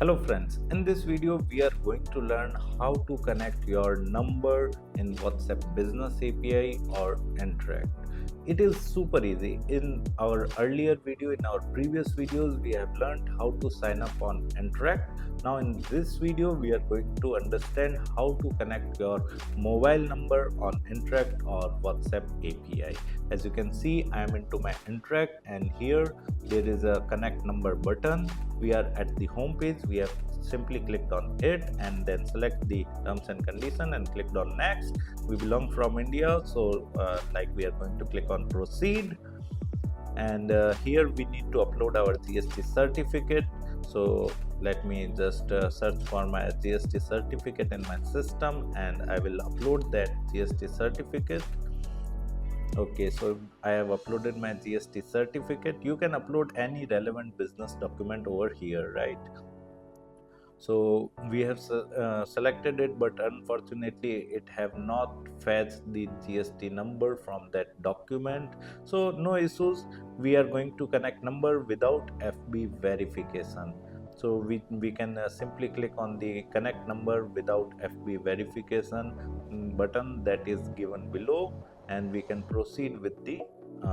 Hello friends, in this video we are going to learn how to connect your number in WhatsApp Business API or Interact. It is super easy. In our earlier video, in our previous videos, we have learned how to sign up on Interact. Now in this video, we are going to understand how to connect your mobile number on Interact or WhatsApp API. As you can see, I am into my Interact and here there is a connect number button. We are at the home page. We have simply clicked on it and then select the terms and condition and clicked on next. We belong from India, so like we are going to click on proceed, and here we need to upload our GST certificate. So let me just search for my GST certificate in my system and I will upload that GST certificate. Okay, so I have uploaded my GST certificate. You can upload any relevant business document over here, right? So we have selected it, but unfortunately it have not fetched the GST number from that document. So no issues, we are going to connect number without FB verification. So we can simply click on the connect number without FB verification button that is given below, and we can proceed with the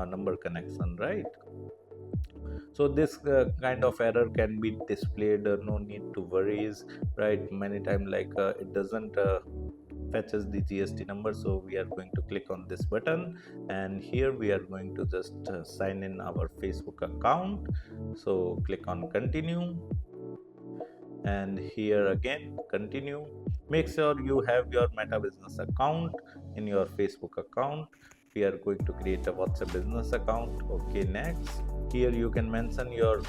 number connection, right? So this kind of error can be displayed, no need to worries, right? Many times like it doesn't fetches the GST number. So we are going to click on this button and here we are going to just sign in our Facebook account. So click on continue and here again continue. Make sure you have your Meta Business account in your Facebook account. We are going to create a WhatsApp business account. Okay, next. Here you can mention your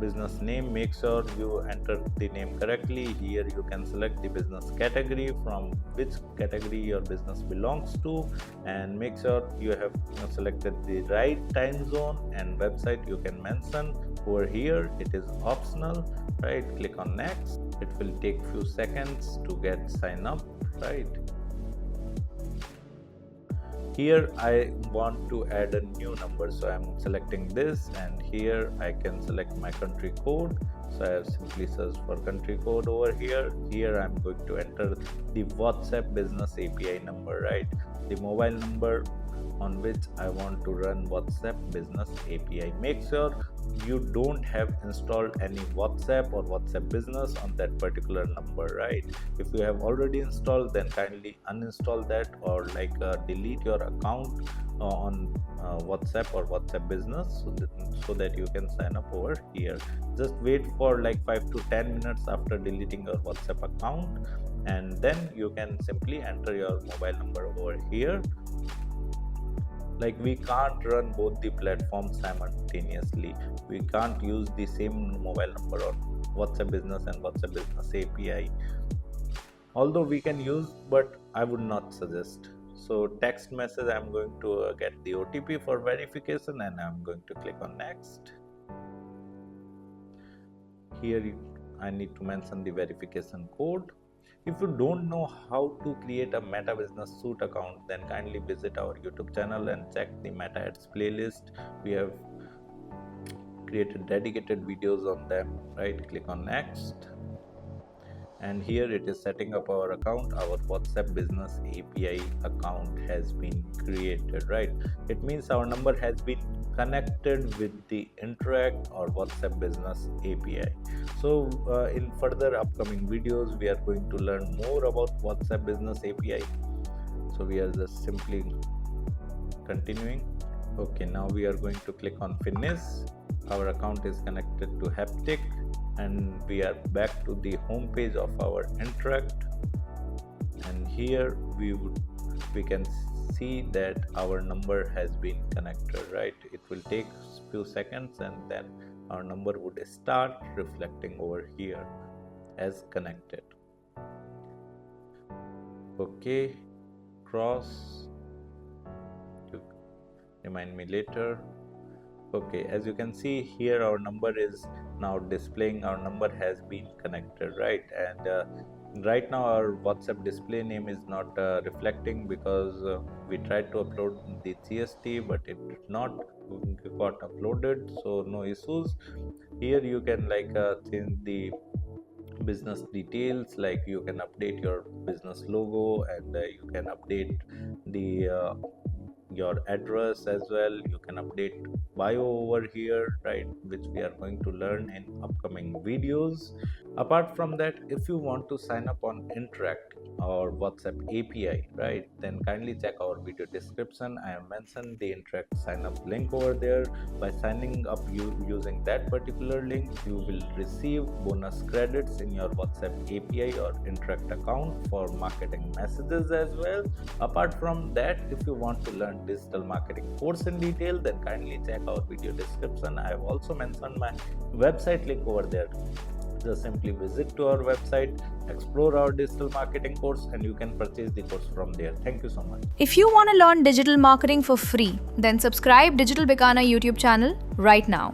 business name. Make sure you enter the name correctly. Here you can select the business category, from which category your business belongs to, and make sure you have selected the right time zone, and website you can mention over here. It is optional, right? Click on next. It will take few seconds to get sign up, right? Here I want to add a new number, so I'm selecting this, and here I can select my country code. So I have simply searched for country code over here. Here I'm going to enter the WhatsApp Business API number, right? The mobile number on which I want to run WhatsApp Business API. Make sure you don't have installed any WhatsApp or WhatsApp Business on that particular number, right? If you have already installed, then kindly uninstall that, or like delete your account on WhatsApp or WhatsApp Business, so that you can sign up over here. Just wait for like 5 to 10 minutes after deleting your WhatsApp account, and then you can simply enter your mobile number over here. Like we can't run both the platforms simultaneously. We can't use the same mobile number on WhatsApp Business and WhatsApp Business API. Although we can use, but I would not suggest. So text message, I'm going to get the OTP for verification and I'm going to click on next. Here I need to mention the verification code. If you don't know how to create a Meta Business Suite account, then kindly visit our YouTube channel and check the Meta Ads playlist. We have created dedicated videos on them, right? Click on next. And here it is setting up our account. Our WhatsApp Business API account has been created, right? It means our number has been connected with the Interact or WhatsApp Business API. So in further upcoming videos, we are going to learn more about WhatsApp Business API. So we are just simply continuing. Okay, now we are going to click on finish. Our account is connected to Haptic, and we are back to the home page of our Interact, and here we can see that our number has been connected, right? It will take few seconds and then our number would start reflecting over here as connected. Okay, cross, you remind me later. Okay, as you can see here, our number is now displaying. Our number has been connected, right? And right now our WhatsApp display name is not reflecting because we tried to upload the GST, but it did not got uploaded. So no issues. Here you can like change the business details, like you can update your business logo, and you can update the your address as well. You can update bio over here, right, which we are going to learn in upcoming videos. Apart from that, if you want to sign up on Interact or WhatsApp API, right, then kindly check our video description. I have mentioned the Interact sign up link over there. By signing up using that particular link, you will receive bonus credits in your WhatsApp API or Interact account for marketing messages as well. Apart from that, if you want to learn digital marketing course in detail, then kindly check our video description. I have also mentioned my website link over there. Just simply visit to our website, explore our digital marketing course, and you can purchase the course from there. Thank you so much. If you want to learn digital marketing for free, then subscribe Digital Bikana YouTube channel right now.